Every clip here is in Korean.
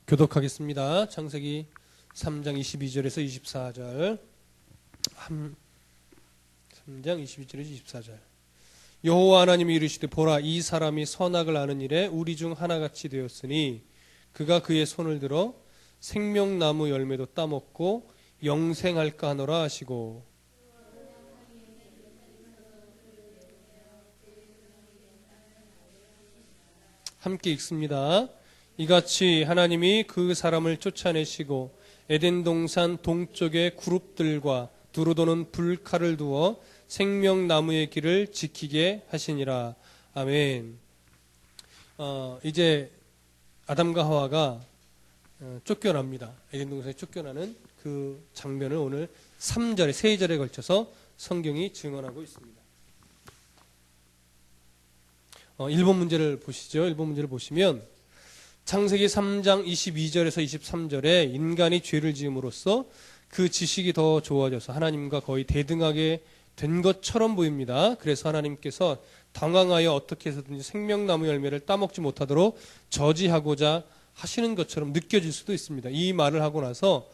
교독하겠습니다. 창세기 3장 22절에서 24절. 3장 22절에서 24절. 여호와 하나님이 이르시되 보라, 이 사람이 선악을 아는 일에 우리 중 하나같이 되었으니 그가 그의 손을 들어 생명나무 열매도 따먹고 영생할까 하노라 하시고. 함께 읽습니다. 이같이 하나님이 그 사람을 쫓아내시고 에덴 동산 동쪽의 그룹들과 두루 도는 불칼을 두어 생명나무의 길을 지키게 하시니라. 아멘. 이제 아담과 하와가 쫓겨납니다. 에덴 동산에 쫓겨나는 그 장면을 오늘 3절에 3절에 걸쳐서 성경이 증언하고 있습니다. 1번 문제를 보시죠. 1번 문제를 보시면 창세기 3장 22절에서 23절에 인간이 죄를 지음으로써 그 지식이 더 좋아져서 하나님과 거의 대등하게 된 것처럼 보입니다. 그래서 하나님께서 당황하여 어떻게 해서든지 생명나무 열매를 따먹지 못하도록 저지하고자 하시는 것처럼 느껴질 수도 있습니다. 이 말을 하고 나서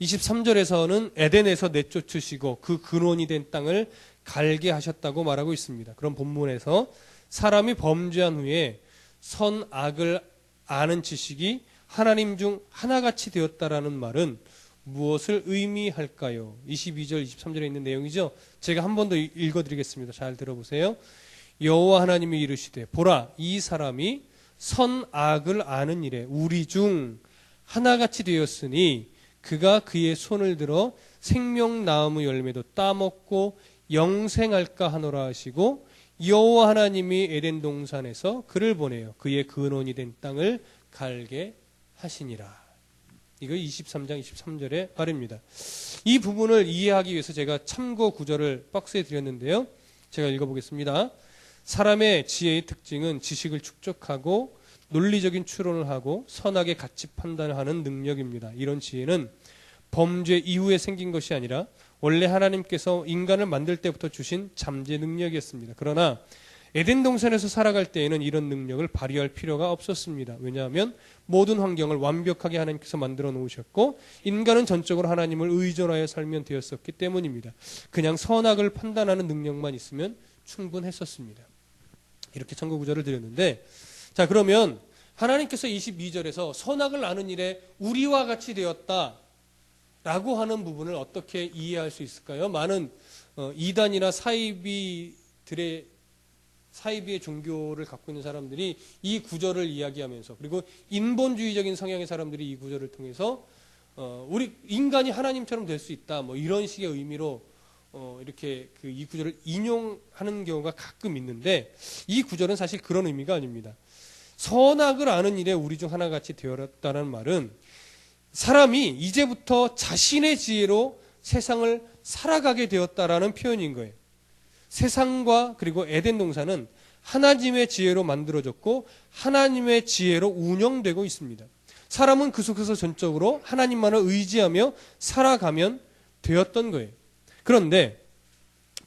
23절에서는 에덴에서 내쫓으시고 그 근원이 된 땅을 갈게 하셨다고 말하고 있습니다. 그럼 본문에서 사람이 범죄한 후에 선악을 아는 지식이 하나님 중 하나같이 되었다라는 말은 무엇을 의미할까요? 22절, 23절에 있는 내용이죠. 제가 한 번 더 읽어드리겠습니다. 잘 들어보세요. 여호와 하나님이 이르시되 보라, 이 사람이 선악을 아는 일에 우리 중 하나같이 되었으니 그가 그의 손을 들어 생명나무 열매도 따먹고 영생할까 하노라 하시고, 여호와 하나님이 에덴 동산에서 그를 보내어 그의 근원이 된 땅을 갈게 하시니라. 이거 23장 23절의 말입니다. 이 부분을 이해하기 위해서 제가 참고 구절을 박스에 드렸는데요. 제가 읽어보겠습니다. 사람의 지혜의 특징은 지식을 축적하고 논리적인 추론을 하고 선악의 가치 판단을 하는 능력입니다. 이런 지혜는 범죄 이후에 생긴 것이 아니라 원래 하나님께서 인간을 만들 때부터 주신 잠재 능력이었습니다. 그러나 에덴 동산에서 살아갈 때에는 이런 능력을 발휘할 필요가 없었습니다. 왜냐하면 모든 환경을 완벽하게 하나님께서 만들어 놓으셨고 인간은 전적으로 하나님을 의존하여 살면 되었었기 때문입니다. 그냥 선악을 판단하는 능력만 있으면 충분했었습니다. 이렇게 참고 구절을 드렸는데, 자, 그러면 하나님께서 22절에서 선악을 아는 일에 우리와 같이 되었다 라고 하는 부분을 어떻게 이해할 수 있을까요? 많은 이단이나 사이비의 종교를 갖고 있는 사람들이 이 구절을 이야기하면서, 그리고 인본주의적인 성향의 사람들이 이 구절을 통해서 우리 인간이 하나님처럼 될 수 있다, 뭐 이런 식의 의미로 이렇게 이 구절을 인용하는 경우가 가끔 있는데, 이 구절은 사실 그런 의미가 아닙니다. 선악을 아는 일에 우리 중 하나같이 되었다는 말은 사람이 이제부터 자신의 지혜로 세상을 살아가게 되었다라는 표현인 거예요. 세상과 그리고 에덴 동산은 하나님의 지혜로 만들어졌고 하나님의 지혜로 운영되고 있습니다. 사람은 그 속에서 전적으로 하나님만을 의지하며 살아가면 되었던 거예요. 그런데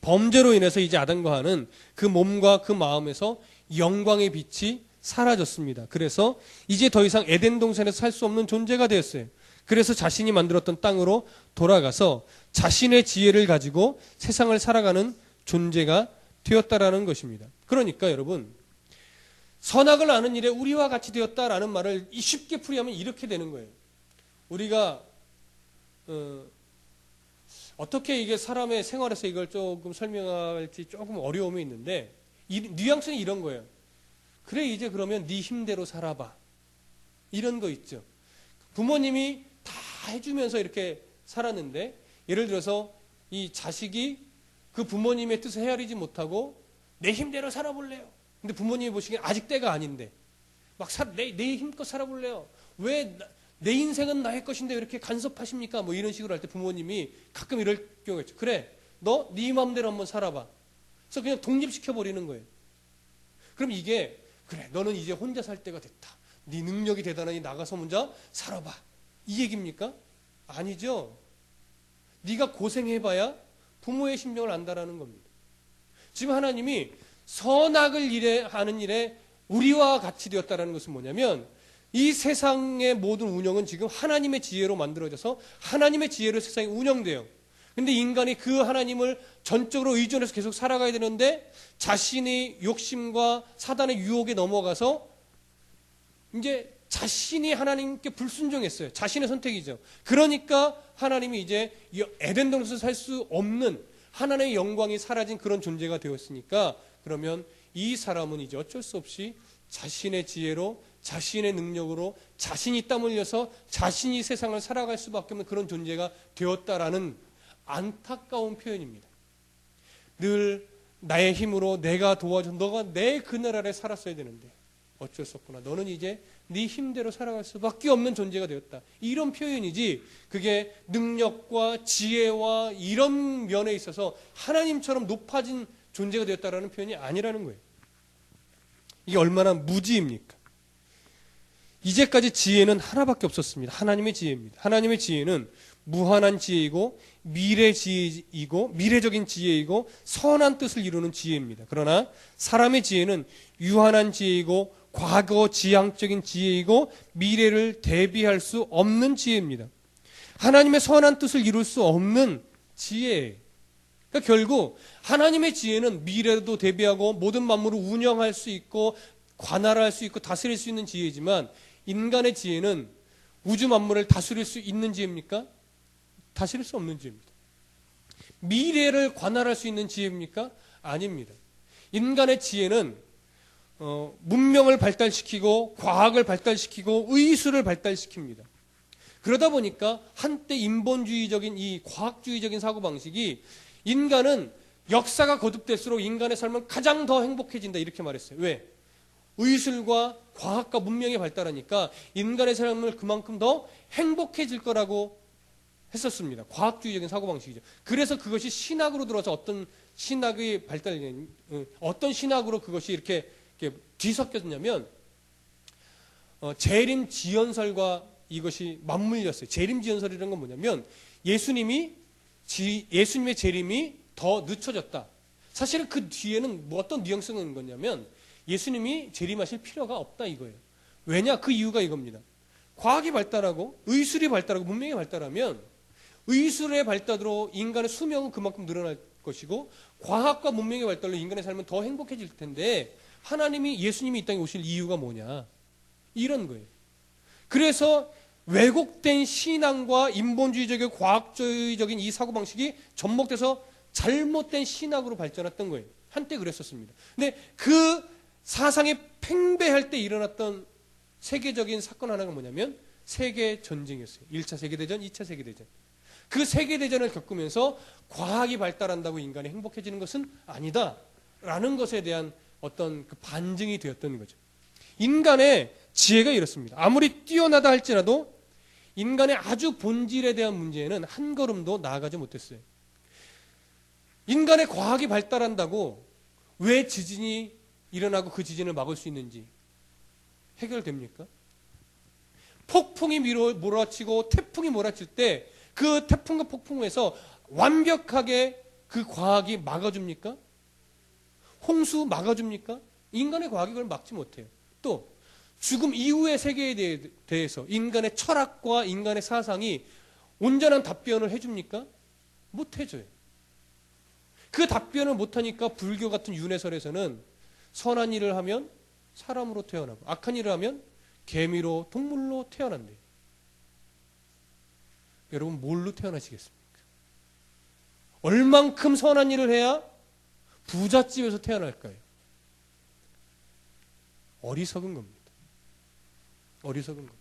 범죄로 인해서 이제 아담과 하와는 그 몸과 그 마음에서 영광의 빛이 사라졌습니다. 그래서 이제 더 이상 에덴 동산에서 살 수 없는 존재가 되었어요. 그래서 자신이 만들었던 땅으로 돌아가서 자신의 지혜를 가지고 세상을 살아가는 존재가 되었다라는 것입니다. 그러니까 여러분, 선악을 아는 일에 우리와 같이 되었다라는 말을 쉽게 풀이하면 이렇게 되는 거예요. 우리가 어떻게 이게 사람의 생활에서 이걸 조금 설명할지 조금 어려움이 있는데, 뉘앙스는 이런 거예요. 그래, 이제 그러면 네 힘대로 살아봐. 이런 거 있죠. 부모님이 다 해주면서 이렇게 살았는데, 예를 들어서 이 자식이 그 부모님의 뜻을 헤아리지 못하고 내 힘대로 살아볼래요. 근데 부모님이 보시기엔 아직 때가 아닌데 막 내 힘껏 살아볼래요. 왜 내 인생은 나의 것인데 왜 이렇게 간섭하십니까? 뭐 이런 식으로 할 때 부모님이 가끔 이럴 경우가 있죠. 그래, 너 네 마음대로 한번 살아봐. 그래서 그냥 독립시켜버리는 거예요. 그럼 이게, 그래, 너는 이제 혼자 살 때가 됐다. 네 능력이 대단하니 나가서 먼저 살아봐. 이 얘기입니까? 아니죠. 네가 고생해봐야 부모의 심정을 안다라는 겁니다. 지금 하나님이 선악을 하는 일에 우리와 같이 되었다는 것은 뭐냐면, 이 세상의 모든 운영은 지금 하나님의 지혜로 만들어져서 하나님의 지혜로 세상이 운영돼요. 근데 인간이 그 하나님을 전적으로 의존해서 계속 살아가야 되는데 자신의 욕심과 사단의 유혹에 넘어가서 이제 자신이 하나님께 불순종했어요. 자신의 선택이죠. 그러니까 하나님이 이제 에덴 동산에서 살 수 없는 하나님의 영광이 사라진 그런 존재가 되었으니까 그러면 이 사람은 이제 어쩔 수 없이 자신의 지혜로 자신의 능력으로 자신이 땀 흘려서 자신이 세상을 살아갈 수밖에 없는 그런 존재가 되었다라는 안타까운 표현입니다. 늘 나의 힘으로 내가 도와줘 너가 내 그늘 아래 살았어야 되는데 어쩔 수 없구나. 너는 이제 네 힘대로 살아갈 수밖에 없는 존재가 되었다. 이런 표현이지 그게 능력과 지혜와 이런 면에 있어서 하나님처럼 높아진 존재가 되었다라는 표현이 아니라는 거예요. 이게 얼마나 무지입니까? 이제까지 지혜는 하나밖에 없었습니다. 하나님의 지혜입니다. 하나님의 지혜는 무한한 지혜이고 미래 지혜이고 미래적인 지혜이고 선한 뜻을 이루는 지혜입니다. 그러나 사람의 지혜는 유한한 지혜이고 과거 지향적인 지혜이고 미래를 대비할 수 없는 지혜입니다. 하나님의 선한 뜻을 이룰 수 없는 지혜예요. 그러니까 결국 하나님의 지혜는 미래도 대비하고 모든 만물을 운영할 수 있고 관할할 수 있고 다스릴 수 있는 지혜이지만 인간의 지혜는 우주 만물을 다스릴 수 있는 지혜입니까? 다스릴 수 없는 지혜입니다. 미래를 관할할 수 있는 지혜입니까? 아닙니다. 인간의 지혜는 문명을 발달시키고 과학을 발달시키고 의술을 발달시킵니다. 그러다 보니까 한때 인본주의적인 이 과학주의적인 사고방식이 인간은 역사가 거듭될수록 인간의 삶은 가장 더 행복해진다 이렇게 말했어요. 왜? 의술과 과학과 문명이 발달하니까 인간의 삶을 그만큼 더 행복해질 거라고 했었습니다. 과학주의적인 사고방식이죠. 그래서 그것이 신학으로 들어서 어떤 신학의 발달이 어떤 신학으로 그것이 이렇게 뒤섞였냐면 재림지연설과 이것이 맞물렸어요. 재림지연설이라는 건 뭐냐면 예수님의 재림이 더 늦춰졌다. 사실은 그 뒤에는 뭐 어떤 뉘앙스가 있는 거냐면 예수님이 재림하실 필요가 없다 이거예요. 왜냐? 그 이유가 이겁니다. 과학이 발달하고 의술이 발달하고 문명이 발달하면 의술의 발달으로 인간의 수명은 그만큼 늘어날 것이고 과학과 문명의 발달로 인간의 삶은 더 행복해질 텐데 예수님이 이 땅에 오실 이유가 뭐냐? 이런 거예요. 그래서 왜곡된 신앙과 인본주의적이고 과학주의적인 이 사고방식이 접목돼서 잘못된 신학으로 발전했던 거예요. 한때 그랬었습니다. 근데 그 사상이 팽배할 때 일어났던 세계적인 사건 하나가 뭐냐면 세계 전쟁이었어요. 1차 세계대전, 2차 세계대전. 그 세계대전을 겪으면서 과학이 발달한다고 인간이 행복해지는 것은 아니다라는 것에 대한 어떤 그 반증이 되었던 거죠. 인간의 지혜가 이렇습니다. 아무리 뛰어나다 할지라도 인간의 아주 본질에 대한 문제에는 한 걸음도 나아가지 못했어요. 인간의 과학이 발달한다고 왜 지진이 일어나고 그 지진을 막을 수 있는지 해결됩니까? 폭풍이 몰아치고 태풍이 몰아칠 때 그 태풍과 폭풍에서 완벽하게 그 과학이 막아줍니까? 홍수 막아줍니까? 인간의 과학이 그걸 막지 못해요. 또 죽음 이후의 세계에 대해서 인간의 철학과 인간의 사상이 온전한 답변을 해줍니까? 못 해줘요. 그 답변을 못하니까 불교 같은 윤회설에서는 선한 일을 하면 사람으로 태어나고 악한 일을 하면 개미로 동물로 태어난대요. 여러분 뭘로 태어나시겠습니까? 얼만큼 선한 일을 해야 부잣집에서 태어날까요? 어리석은 겁니다. 어리석은 겁니다.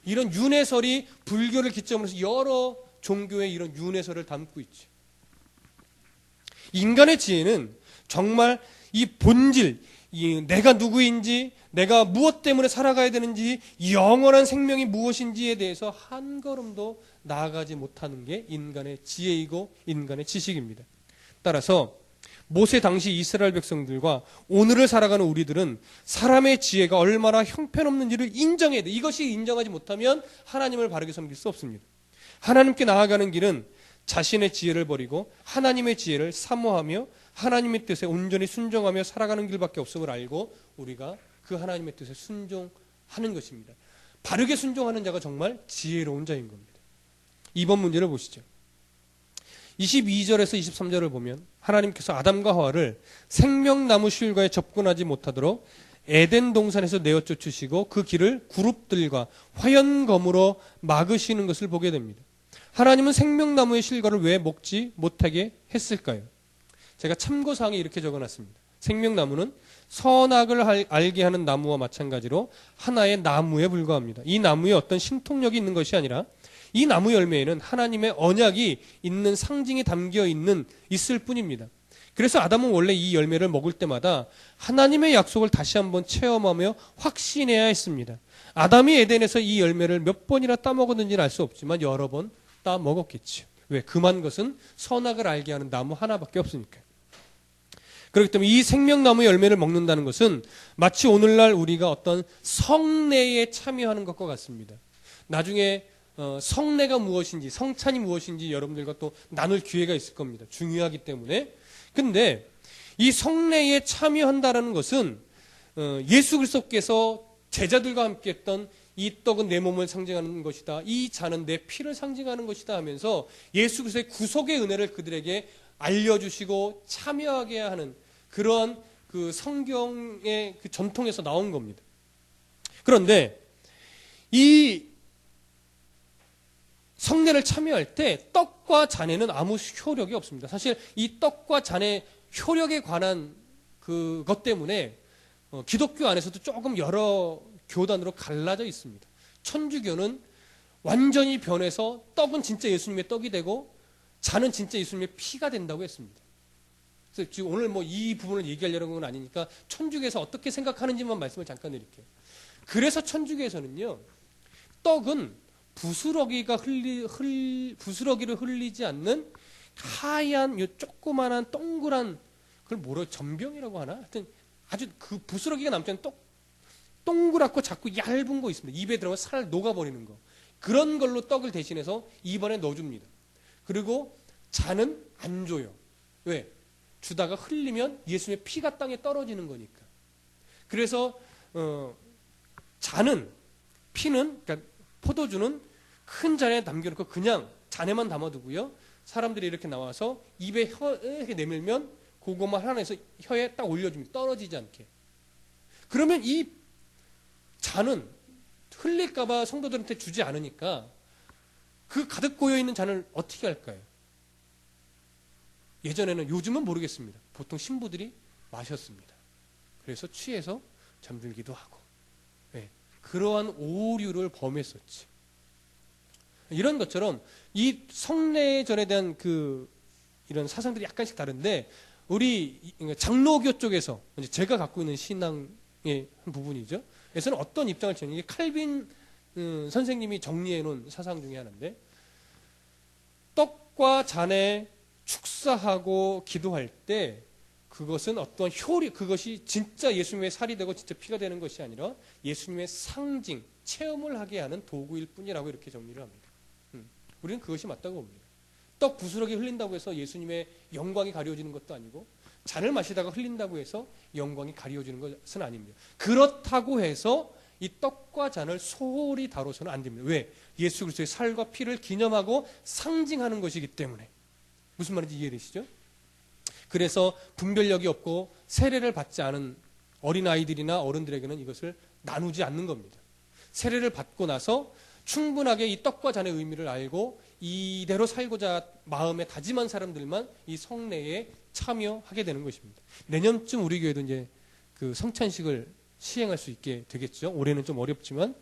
이런 윤회설이 불교를 기점으로 해서 여러 종교의 이런 윤회설을 담고 있죠. 인간의 지혜는 정말 이 본질, 내가 누구인지, 내가 무엇 때문에 살아가야 되는지, 영원한 생명이 무엇인지에 대해서 한 걸음도 나아가지 못하는 게 인간의 지혜이고 인간의 지식입니다. 따라서 모세 당시 이스라엘 백성들과 오늘을 살아가는 우리들은 사람의 지혜가 얼마나 형편없는지를 인정해야 돼. 이것이 인정하지 못하면 하나님을 바르게 섬길 수 없습니다. 하나님께 나아가는 길은 자신의 지혜를 버리고 하나님의 지혜를 사모하며 하나님의 뜻에 온전히 순종하며 살아가는 길밖에 없음을 알고 우리가 그 하나님의 뜻에 순종하는 것입니다. 바르게 순종하는 자가 정말 지혜로운 자인 겁니다. 2번 문제를 보시죠. 22절에서 23절을 보면 하나님께서 아담과 하와를 생명나무 실과에 접근하지 못하도록 에덴 동산에서 내어 쫓으시고 그 길을 그룹들과 화연검으로 막으시는 것을 보게 됩니다. 하나님은 생명나무의 실과를 왜 먹지 못하게 했을까요? 제가 참고사항에 이렇게 적어놨습니다. 생명나무는 선악을 알게 하는 나무와 마찬가지로 하나의 나무에 불과합니다. 이 나무에 어떤 신통력이 있는 것이 아니라 이 나무 열매에는 하나님의 언약이 있는 상징이 담겨 있을 뿐입니다. 그래서 아담은 원래 이 열매를 먹을 때마다 하나님의 약속을 다시 한번 체험하며 확신해야 했습니다. 아담이 에덴에서 이 열매를 몇 번이나 따먹었는지는 알 수 없지만 여러 번 따먹었겠죠. 왜? 금한 것은 선악을 알게 하는 나무 하나밖에 없으니까요. 그렇기 때문에 이 생명나무 열매를 먹는다는 것은 마치 오늘날 우리가 어떤 성례에 참여하는 것과 같습니다. 나중에 성례가 무엇인지, 성찬이 무엇인지 여러분들과 또 나눌 기회가 있을 겁니다. 중요하기 때문에. 근데 이 성례에 참여한다라는 것은 예수 그리스도께서 제자들과 함께 했던 이 떡은 내 몸을 상징하는 것이다, 이 잔은 내 피를 상징하는 것이다 하면서 예수 그리스도의 구속의 은혜를 그들에게 알려주시고 참여하게 하는 그러한 그 성경의 그 전통에서 나온 겁니다. 그런데 이 성례를 참여할 때 떡과 잔에는 아무 효력이 없습니다. 사실 이 떡과 잔의 효력에 관한 그것 때문에 기독교 안에서도 조금 여러 교단으로 갈라져 있습니다. 천주교는 완전히 변해서 떡은 진짜 예수님의 떡이 되고 잔은 진짜 예수님의 피가 된다고 했습니다. 그래서 지금 오늘 이 부분을 얘기하려는 건 아니니까 천주교에서 어떻게 생각하는지만 말씀을 잠깐 드릴게요. 그래서 천주교에서는요, 떡은 부스러기를 흘리지 않는 하얀 요 조그만한 동그란 그걸 뭐라 전병이라고 하나? 하여튼 아주 그 부스러기가 남지 않는 동그랗고 자꾸 얇은 거 있습니다. 입에 들어가면 살 녹아버리는 거. 그런 걸로 떡을 대신해서 입안에 넣어줍니다. 그리고 잔은 안 줘요. 왜? 주다가 흘리면 예수님의 피가 땅에 떨어지는 거니까. 그래서 잔은, 피는, 그러니까 포도주는 큰 잔에 담겨놓고 그냥 잔에만 담아두고요. 사람들이 이렇게 나와서 입에 이렇게 내밀면 그것만 하나 해서 혀에 딱 올려줍니다. 떨어지지 않게. 그러면 이 잔은 흘릴까봐 성도들한테 주지 않으니까 그 가득 고여있는 잔을 어떻게 할까요? 예전에는, 요즘은 모르겠습니다. 보통 신부들이 마셨습니다. 그래서 취해서 잠들기도 하고. 네. 그러한 오류를 범했었지. 이런 것처럼 이 성례전에 대한 이런 사상들이 약간씩 다른데, 우리 장로교 쪽에서 제가 갖고 있는 신앙의 한 부분이죠. 에서는 어떤 입장을 취하는 게 칼빈 선생님이 정리해 놓은 사상 중에 하나인데, 떡과 잔에 축사하고 기도할 때 그것은 어떠한 그것이 진짜 예수님의 살이 되고 진짜 피가 되는 것이 아니라 예수님의 상징, 체험을 하게 하는 도구일 뿐이라고 이렇게 정리를 합니다. 우리는 그것이 맞다고 봅니다. 떡 부스러기 흘린다고 해서 예수님의 영광이 가려지는 것도 아니고, 잔을 마시다가 흘린다고 해서 영광이 가려지는 것은 아닙니다. 그렇다고 해서 이 떡과 잔을 소홀히 다뤄서는 안 됩니다. 왜? 예수 그리스도의 살과 피를 기념하고 상징하는 것이기 때문에. 무슨 말인지 이해되시죠? 그래서 분별력이 없고 세례를 받지 않은 어린아이들이나 어른들에게는 이것을 나누지 않는 겁니다. 세례를 받고 나서 충분하게 이 떡과 잔의 의미를 알고 이대로 살고자 마음에 다짐한 사람들만 이 성례에 참여하게 되는 것입니다. 내년쯤 우리 교회도 이제 그 성찬식을 시행할 수 있게 되겠죠. 올해는 좀 어렵지만.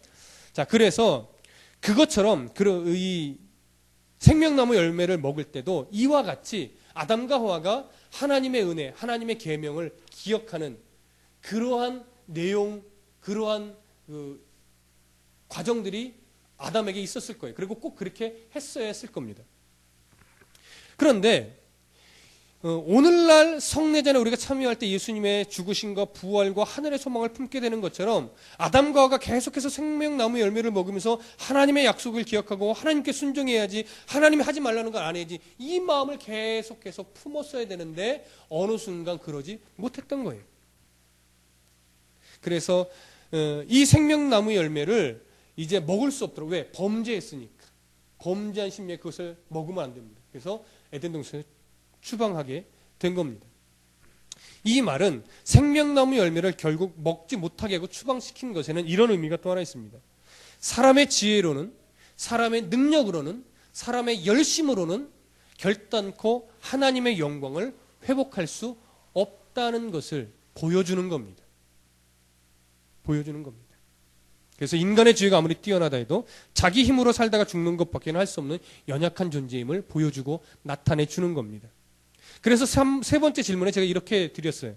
자, 그래서 그것처럼 이 생명나무 열매를 먹을 때도 이와 같이 아담과 하와가 하나님의 은혜, 하나님의 계명을 기억하는 그러한 내용, 그러한 과정들이 아담에게 있었을 거예요. 그리고 꼭 그렇게 했어야 했을 겁니다. 그런데 오늘날 성례전에 우리가 참여할 때 예수님의 죽으심과 부활과 하늘의 소망을 품게 되는 것처럼 아담과 하와가 계속해서 생명나무 열매를 먹으면서 하나님의 약속을 기억하고 하나님께 순종해야지, 하나님이 하지 말라는 걸 안 해야지, 이 마음을 계속해서 품었어야 되는데 어느 순간 그러지 못했던 거예요. 그래서 이 생명나무 열매를 이제 먹을 수 없도록, 왜? 범죄했으니까. 범죄한 심리에 그것을 먹으면 안 됩니다. 그래서 에덴 동산을 추방하게 된 겁니다. 이 말은 생명나무 열매를 결국 먹지 못하게 하고 추방시킨 것에는 이런 의미가 또 하나 있습니다. 사람의 지혜로는, 사람의 능력으로는, 사람의 열심으로는 결단코 하나님의 영광을 회복할 수 없다는 것을 보여주는 겁니다. 보여주는 겁니다. 그래서 인간의 지혜가 아무리 뛰어나다 해도 자기 힘으로 살다가 죽는 것밖에는 할 수 없는 연약한 존재임을 보여주고 나타내 주는 겁니다. 그래서 세 번째 질문에 제가 이렇게 드렸어요.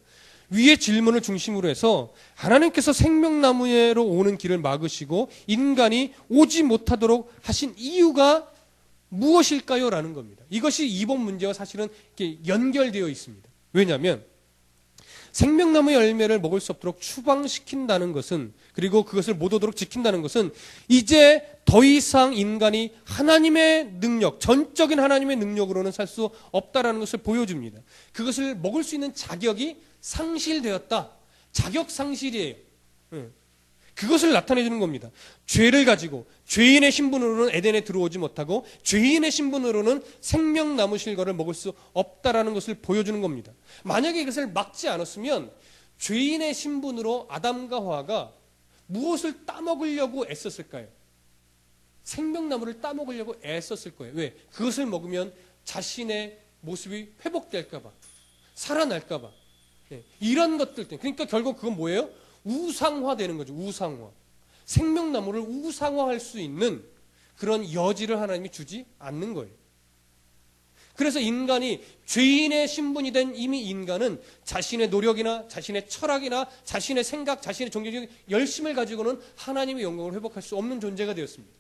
위의 질문을 중심으로 해서 하나님께서 생명나무로 오는 길을 막으시고 인간이 오지 못하도록 하신 이유가 무엇일까요? 라는 겁니다. 이것이 이번 문제와 사실은 연결되어 있습니다. 왜냐하면 생명나무 열매를 먹을 수 없도록 추방시킨다는 것은, 그리고 그것을 못 오도록 지킨다는 것은 이제 더 이상 인간이 하나님의 능력, 전적인 하나님의 능력으로는 살 수 없다라는 것을 보여줍니다. 그것을 먹을 수 있는 자격이 상실되었다. 자격 상실이에요. 그것을 나타내 주는 겁니다. 죄를 가지고 죄인의 신분으로는 에덴에 들어오지 못하고 죄인의 신분으로는 생명나무 실과를 먹을 수 없다라는 것을 보여주는 겁니다. 만약에 이것을 막지 않았으면 죄인의 신분으로 아담과 하와가 무엇을 따먹으려고 애썼을까요? 생명나무를 따먹으려고 애썼을 거예요. 왜? 그것을 먹으면 자신의 모습이 회복될까 봐, 살아날까 봐. 이런 것들 때문에. 그러니까 결국 그건 뭐예요? 우상화되는 거죠. 우상화. 생명나무를 우상화할 수 있는 그런 여지를 하나님이 주지 않는 거예요. 그래서 인간이 죄인의 신분이 된 이미 인간은 자신의 노력이나 자신의 철학이나 자신의 생각, 자신의 종교적인 열심을 가지고는 하나님의 영광을 회복할 수 없는 존재가 되었습니다.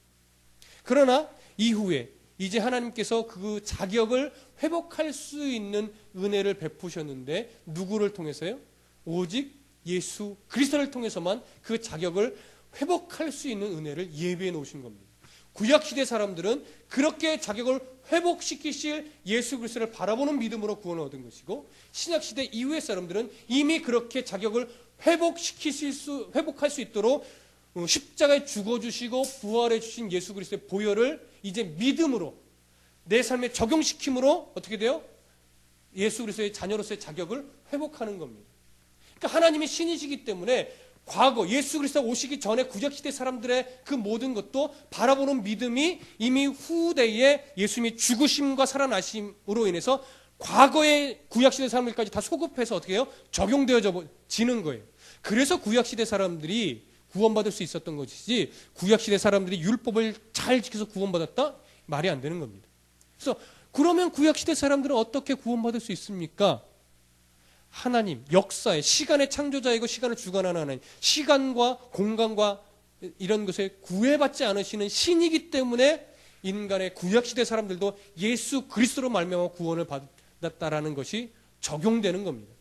그러나 이후에 이제 하나님께서 그 자격을 회복할 수 있는 은혜를 베푸셨는데 누구를 통해서요? 오직 예수 그리스도를 통해서만 그 자격을 회복할 수 있는 은혜를 예비해 놓으신 겁니다. 구약시대 사람들은 그렇게 자격을 회복시키실 예수 그리스도를 바라보는 믿음으로 구원을 얻은 것이고, 신약시대 이후의 사람들은 이미 그렇게 자격을 회복할 수 있도록 십자가에 죽어주시고 부활해 주신 예수 그리스도의 보혈을 이제 믿음으로 내 삶에 적용시킴으로 어떻게 돼요? 예수 그리스도의 자녀로서의 자격을 회복하는 겁니다. 그러니까 하나님이 신이시기 때문에 과거 예수 그리스도가 오시기 전에 구약시대 사람들의 그 모든 것도 바라보는 믿음이 이미 후대에 예수님이 죽으심과 살아나심으로 인해서 과거의 구약시대 사람들까지 다 소급해서 어떻게 해요? 적용되어지는 거예요. 그래서 구약시대 사람들이 구원받을 수 있었던 것이지, 구약시대 사람들이 율법을 잘 지켜서 구원받았다? 말이 안 되는 겁니다. 그래서 그러면 구약시대 사람들은 어떻게 구원받을 수 있습니까? 하나님, 역사의, 시간의 창조자이고 시간을 주관하는 하나님, 시간과 공간과 이런 것에 구애받지 않으시는 신이기 때문에 인간의 구약시대 사람들도 예수 그리스도로 말미암아 구원을 받았다라는 것이 적용되는 겁니다.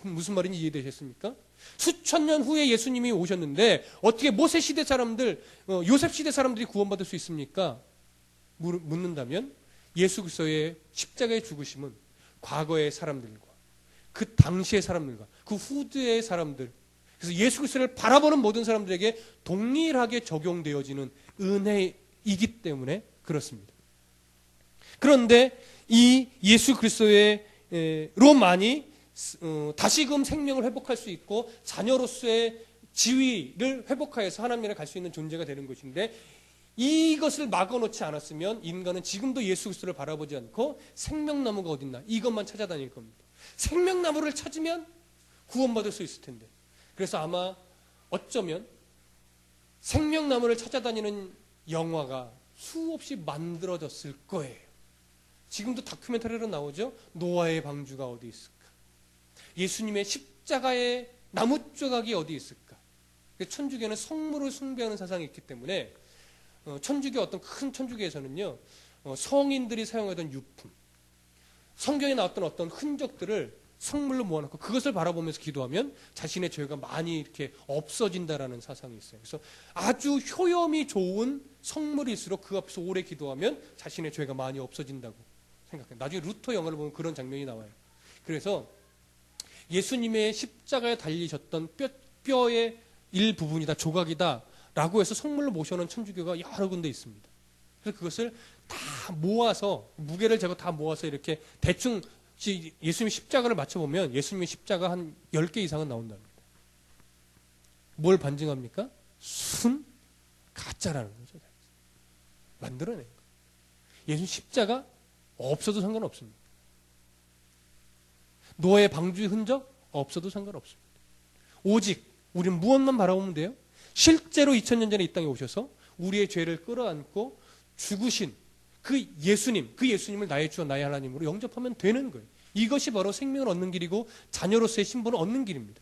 무슨 말인지 이해되셨습니까? 수천 년 후에 예수님이 오셨는데 어떻게 모세 시대 사람들, 요셉 시대 사람들이 구원받을 수 있습니까? 묻는다면 예수 그리스도의 십자가의 죽으심은 과거의 사람들과 그 당시의 사람들과 그 후대의 사람들, 그래서 예수 그리스도를 바라보는 모든 사람들에게 동일하게 적용되어지는 은혜이기 때문에 그렇습니다. 그런데 이 예수 그리스도로만이 다시금 생명을 회복할 수 있고 자녀로서의 지위를 회복하여서 하나님께 갈 수 있는 존재가 되는 것인데, 이것을 막아놓지 않았으면 인간은 지금도 예수 그리스도를 바라보지 않고 생명나무가 어딨나 이것만 찾아다닐 겁니다. 생명나무를 찾으면 구원받을 수 있을 텐데. 그래서 아마 어쩌면 생명나무를 찾아다니는 영화가 수없이 만들어졌을 거예요. 지금도 다큐멘터리로 나오죠. 노아의 방주가 어디 있을까? 예수님의 십자가의 나무 조각이 어디 있을까? 천주교는 성물을 숭배하는 사상이 있기 때문에 천주교 어떤 큰 천주교에서는요, 성인들이 사용하던 유품, 성경에 나왔던 어떤 흔적들을 성물로 모아놓고 그것을 바라보면서 기도하면 자신의 죄가 많이 이렇게 없어진다라는 사상이 있어요. 그래서 아주 효염이 좋은 성물일수록 그 앞에서 오래 기도하면 자신의 죄가 많이 없어진다고 생각해요. 나중에 루터 영화를 보면 그런 장면이 나와요. 그래서 예수님의 십자가에 달리셨던 뼈의 일부분이다, 조각이다라고 해서 성물로 모셔놓은 천주교가 여러 군데 있습니다. 그래서 그것을 다 모아서 무게를 재고 다 모아서 이렇게 대충 예수님 십자가를 맞춰보면 예수님의 십자가 한 10개 이상은 나온답니다. 뭘 반증합니까? 순 가짜라는 거죠. 만들어낸 거예요. 예수님 십자가 없어도 상관없습니다. 노아의 방주의 흔적 없어도 상관없습니다. 오직 우리는 무엇만 바라보면 돼요? 실제로 2000년 전에 이 땅에 오셔서 우리의 죄를 끌어안고 죽으신 그 예수님을 나의 주와 나의 하나님으로 영접하면 되는 거예요. 이것이 바로 생명을 얻는 길이고 자녀로서의 신분을 얻는 길입니다.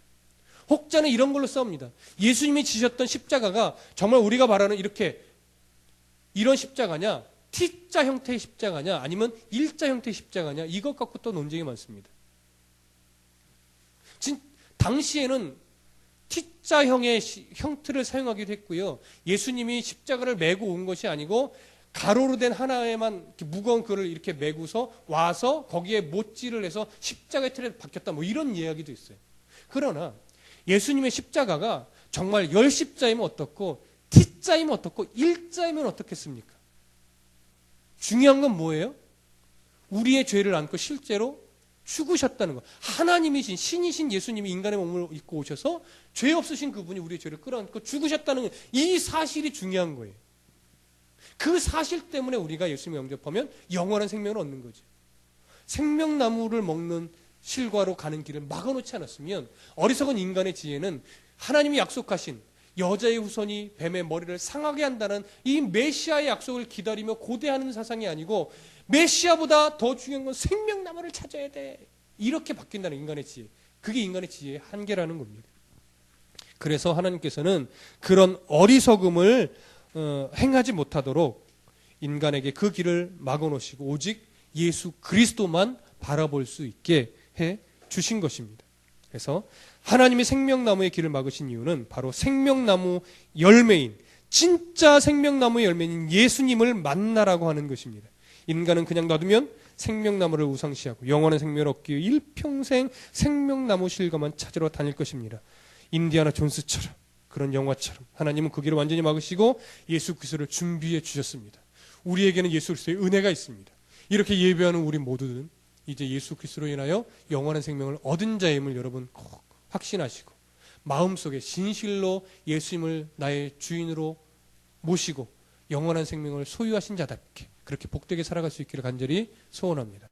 혹자는 이런 걸로 싸웁니다. 예수님이 지셨던 십자가가 정말 우리가 말하는 이런 십자가냐, T자 형태의 십자가냐, 아니면 일자 형태의 십자가냐, 이것 갖고 또 논쟁이 많습니다. 당시에는 T자형의 형태를 사용하기도 했고요. 예수님이 십자가를 메고 온 것이 아니고 가로로 된 하나에만 무거운 그를 이렇게 메고서 와서 거기에 못질을 해서 십자가의 틀에 박혔다, 뭐 이런 이야기도 있어요. 그러나 예수님의 십자가가 정말 열십자이면 어떻고 T자이면 어떻고 일자이면 어떻겠습니까? 중요한 건 뭐예요? 우리의 죄를 안고 실제로 죽으셨다는 거. 하나님이신 신이신 예수님이 인간의 몸을 입고 오셔서 죄 없으신 그분이 우리의 죄를 끌어안고 죽으셨다는 이 사실이 중요한 거예요. 그 사실 때문에 우리가 예수님을 영접하면 영원한 생명을 얻는 거죠. 생명나무를 먹는 실과로 가는 길을 막아놓지 않았으면 어리석은 인간의 지혜는 하나님이 약속하신 여자의 후손이 뱀의 머리를 상하게 한다는 이 메시아의 약속을 기다리며 고대하는 사상이 아니고 메시아보다 더 중요한 건 생명나무를 찾아야 돼. 이렇게 바뀐다는 인간의 지혜. 그게 인간의 지혜의 한계라는 겁니다. 그래서 하나님께서는 그런 어리석음을 행하지 못하도록 인간에게 그 길을 막아놓으시고 오직 예수 그리스도만 바라볼 수 있게 해 주신 것입니다. 그래서 하나님이 생명나무의 길을 막으신 이유는 바로 생명나무 열매인, 진짜 생명나무의 열매인 예수님을 만나라고 하는 것입니다. 인간은 그냥 놔두면 생명나무를 우상시하고 영원한 생명을 얻기 위해 일평생 생명나무 실과만 찾으러 다닐 것입니다. 인디아나 존스처럼, 그런 영화처럼 하나님은 그 길을 완전히 막으시고 예수 그리스도를 준비해 주셨습니다. 우리에게는 예수 그리스도의 은혜가 있습니다. 이렇게 예배하는 우리 모두는 이제 예수 그리스도로 인하여 영원한 생명을 얻은 자임을 여러분 꼭 확신하시고 마음속에 진실로 예수님을 나의 주인으로 모시고 영원한 생명을 소유하신 자답게 그렇게 복되게 살아갈 수 있기를 간절히 소원합니다.